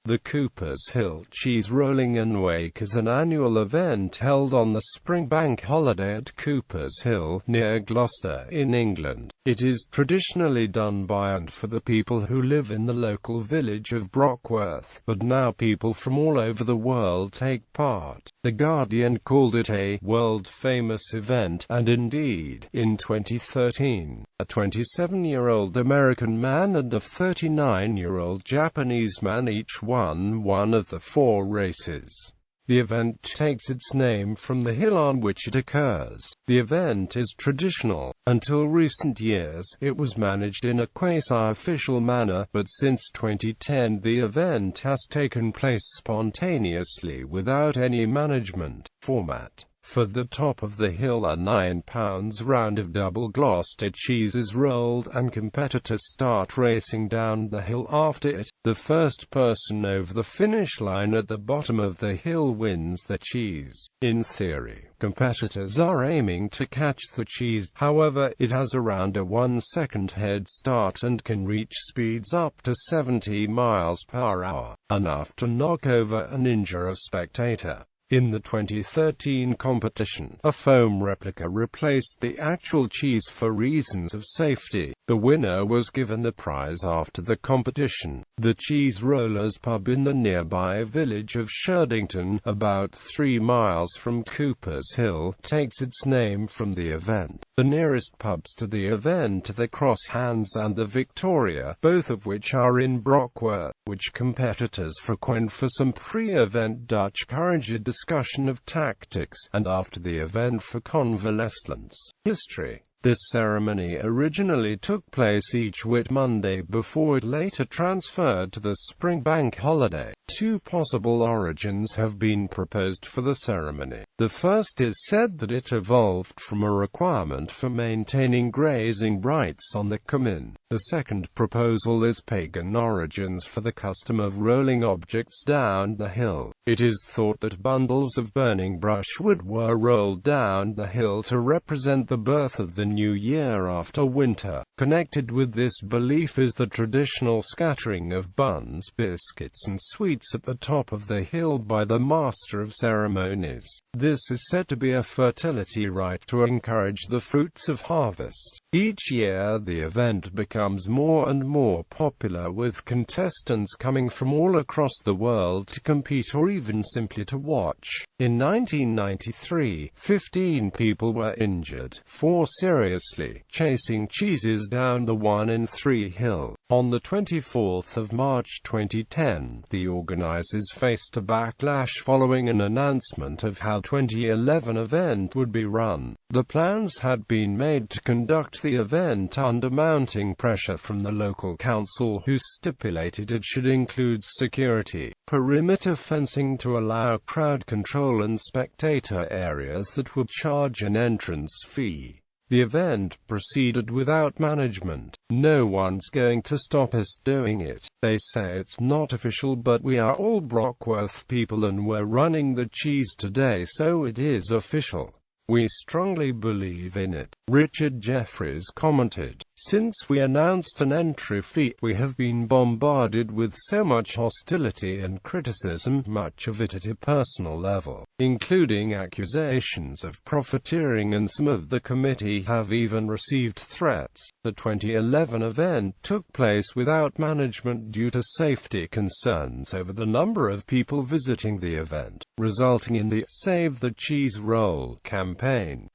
The Cooper's Hill Cheese Rolling and Wake is an annual event held on the spring bank holiday at Cooper's Hill, near Gloucester, in England. It is traditionally done by and for the people who live in the local village of Brockworth, but now people from all over the world take part. The Guardian called it a world-famous event, and indeed, in 2013, a 27-year-old American man and a 39-year-old Japanese man each won one of the 4 races. The event takes its name from the hill on which it occurs. The event is traditional. Until recent years, it was managed in a quasi-official manner, but since 2010 the event has taken place spontaneously without any management format. For the top of the hill, a 9 pounds round of double Gloucester cheese is rolled, and competitors start racing down the hill after it. The first person over the finish line at the bottom of the hill wins the cheese. In theory, competitors are aiming to catch the cheese, however, it has around a 1-second head start and can reach speeds up to 70 miles per hour, enough to knock over and injure a spectator. In the 2013 competition, a foam replica replaced the actual cheese for reasons of safety. The winner was given the prize after the competition. The Cheese Rollers pub in the nearby village of Sherdington, about 3 miles from Cooper's Hill, takes its name from the event. The nearest pubs to the event are the Cross Hands and the Victoria, both of which are in Brockworth, which competitors frequent for some pre-event Dutch courage, a discussion of tactics, and after the event for convalescence. History. This ceremony originally took place each Whit Monday before it later transferred to the spring bank holiday. 2 possible origins have been proposed for the ceremony. The first is said that it evolved from a requirement for maintaining grazing rights on the commune. The second proposal is pagan origins for the custom of rolling objects down the hill. It is thought that bundles of burning brushwood were rolled down the hill to represent the birth of the new year after winter. Connected with this belief is the traditional scattering of buns, biscuits and sweets at the top of the hill by the master of ceremonies. This is said to be a fertility rite to encourage the fruits of harvest. Each year the event becomes more and more popular, with contestants coming from all across the world to compete or even simply to watch. In 1993, 15 people were injured, 4 seriously, chasing cheeses down the 1-in-3 hill. On the 24th of March 2010, the organizers faced a backlash following an announcement of how the 2011 event would be run. The plans had been made to conduct the event under mounting pressure from the local council, who stipulated it should include security, perimeter fencing to allow crowd control, and spectator areas that would charge an entrance fee. The event proceeded without management. No one's going to stop us doing it. They say it's not official, but we are all Brockworth people and we're running the cheese today, so it is official. We strongly believe in it. Richard Jeffries commented, "Since we announced an entry fee, we have been bombarded with so much hostility and criticism, much of it at a personal level, including accusations of profiteering, and some of the committee have even received threats." The 2011 event took place without management due to safety concerns over the number of people visiting the event, resulting in the Save the Cheese Roll campaign.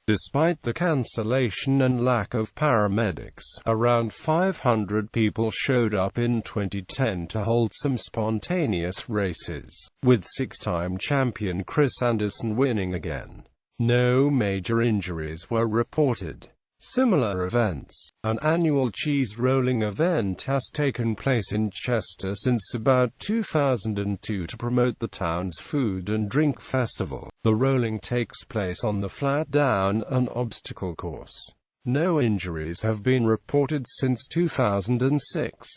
Despite the cancellation and lack of paramedics, around 500 people showed up in 2010 to hold some spontaneous races, with 6-time champion Chris Anderson winning again. No major injuries were reported. Similar events. An annual cheese rolling event has taken place in Chester since about 2002 to promote the town's food and drink festival. The rolling takes place on the flat down and obstacle course. No injuries have been reported since 2006.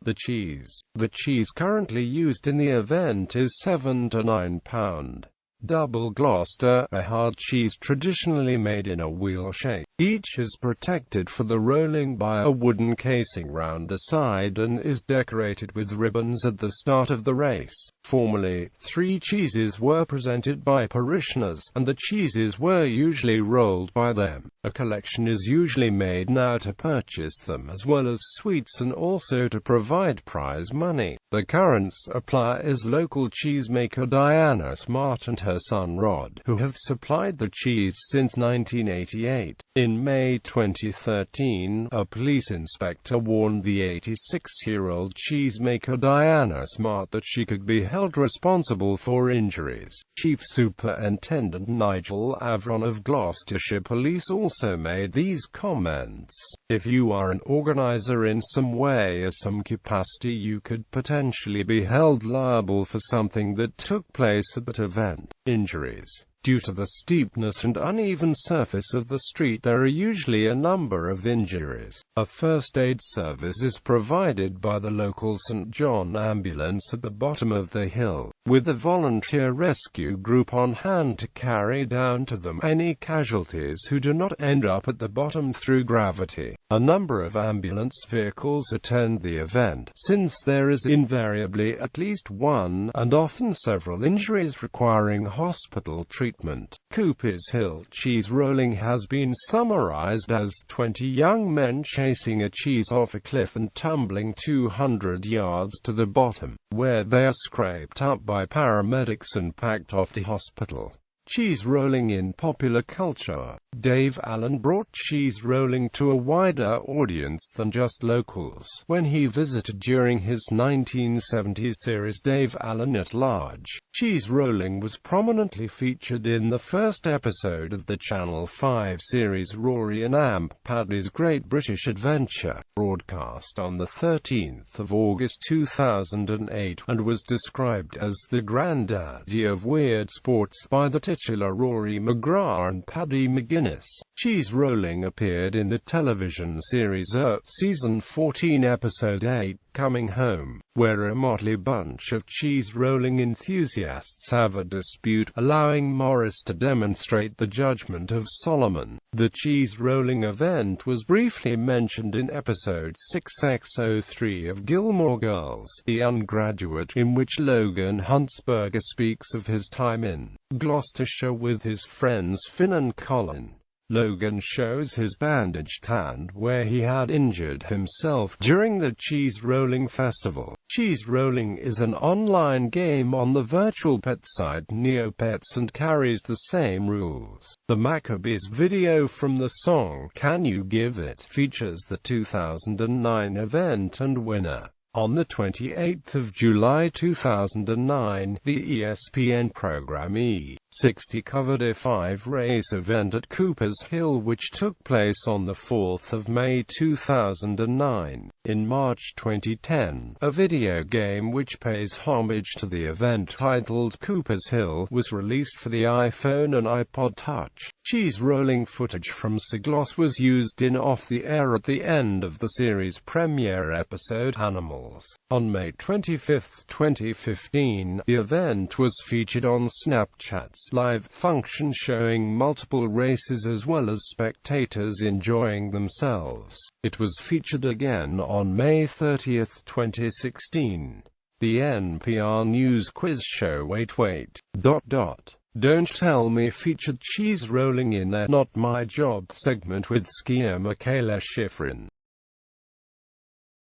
The cheese currently used in the event is 7 to 9 pound. Double Gloucester, a hard cheese traditionally made in a wheel shape. Each is protected for the rolling by a wooden casing round the side and is decorated with ribbons at the start of the race. Formerly, 3 cheeses were presented by parishioners, and the cheeses were usually rolled by them. A collection is usually made now to purchase them as well as sweets and also to provide prize money. The current supplier is local cheesemaker Diana Smart and her son Rod, who have supplied the cheese since 1988. In May 2013, a police inspector warned the 86-year-old cheesemaker Diana Smart that she could be held responsible for injuries. Chief Superintendent Nigel Avron of Gloucestershire Police also made these comments. If you are an organizer in some way or some capacity, you could potentially be held liable for something that took place at that event. Injuries. Due to the steepness and uneven surface of the street, there are usually a number of injuries. A first aid service is provided by the local St. John ambulance at the bottom of the hill, with a volunteer rescue group on hand to carry down to them any casualties who do not end up at the bottom through gravity. A number of ambulance vehicles attend the event, since there is invariably at least one, and often several, injuries requiring hospital treatment. Coopers Hill cheese rolling has been summarized as 20 young men chasing a cheese off a cliff and tumbling 200 yards to the bottom, where they are scraped up by paramedics and packed off to hospital. Cheese rolling in popular culture. Dave Allen brought cheese rolling to a wider audience than just locals when he visited during his 1970s series Dave Allen at Large. Cheese rolling was prominently featured in the first episode of the Channel 5 series Rory and Amp Paddy's Great British Adventure, broadcast on the 13th of August 2008, and was described as the granddaddy of weird sports by the titular Rory McGrath and Paddy McGuinness. Cheese rolling appeared in the television series Season 14 Episode 8, Coming Home, where a motley bunch of cheese rolling enthusiasts have a dispute, allowing Morris to demonstrate the judgment of Solomon. The cheese rolling event was briefly mentioned in episode 6x03 of Gilmore Girls, The Undergraduate, in which Logan Huntsberger speaks of his time in Gloucestershire with his friends Finn and Colin. Logan shows his bandaged hand where he had injured himself during the cheese rolling festival. Cheese rolling is an online game on the virtual pet site Neopets and carries the same rules. The Maccabees video from the song Can You Give It features the 2009 event and winner. On the 28th of July 2009, the ESPN program E! 60 covered a 5-race event at Coopers Hill which took place on the 4th of May 2009. In March 2010, a video game which pays homage to the event titled Coopers Hill was released for the iPhone and iPod Touch. Cheese rolling footage from Siglos was used in Off the Air at the end of the series premiere episode Animals. On May 25, 2015, the event was featured on Snapchat's live function showing multiple races as well as spectators enjoying themselves. It was featured again on May 30, 2016. The NPR News quiz show Wait. Don't Tell Me featured cheese rolling in their Not My Job segment with skier Michaela Schifrin.